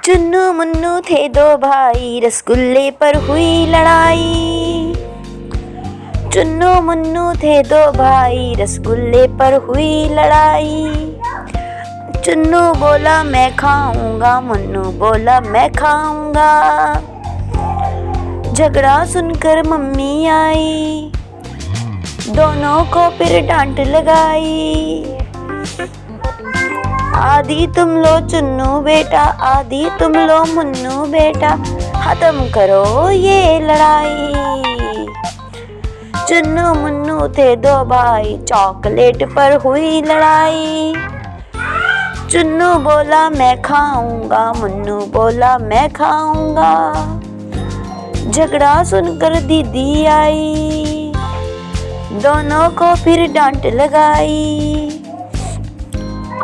चुन्नू मुन्नू थे दो भाई, रसगुल्ले पर हुई लड़ाई। चुन्नू मुन्नू थे दो भाई, रसगुल्ले पर हुई लड़ाई। चुन्नू बोला मैं खाऊंगा, मुन्नू बोला मैं खाऊंगा। झगड़ा सुनकर मम्मी आई, दोनों को फिर डांट लगाई। आधी तुम लो चुन्नू बेटा, आधी तुम लो मुन्नू बेटा, खत्म करो ये लड़ाई। चुन्नू मुन्नू थे दो भाई, चॉकलेट पर हुई लड़ाई। चुन्नू बोला मैं खाऊंगा, मुन्नू बोला मैं खाऊंगा। झगड़ा सुनकर दीदी आई, दोनों को फिर डांट लगाई।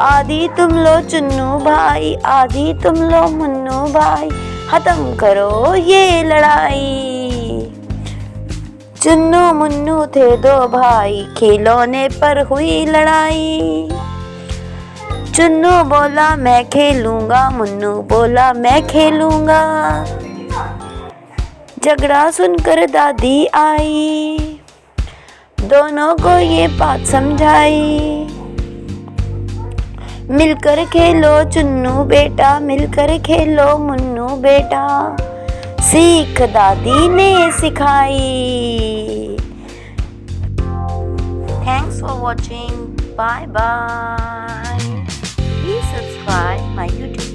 आधी तुम लो चुन्नू भाई, आधी तुम लो मुन्नू भाई, खत्म करो ये लड़ाई। चुन्नू मुन्नू थे दो भाई, खिलौने पर हुई लड़ाई। चुन्नू बोला मैं खेलूंगा, मुन्नू बोला मैं खेलूंगा। झगड़ा सुनकर दादी आई, दोनों को ये बात समझाई। मिलकर खेलो चुन्नू बेटा, मिलकर खेलो मुन्नू बेटा, सीख दादी ने सिखाई। Thanks for watching, bye bye. Please subscribe my YouTube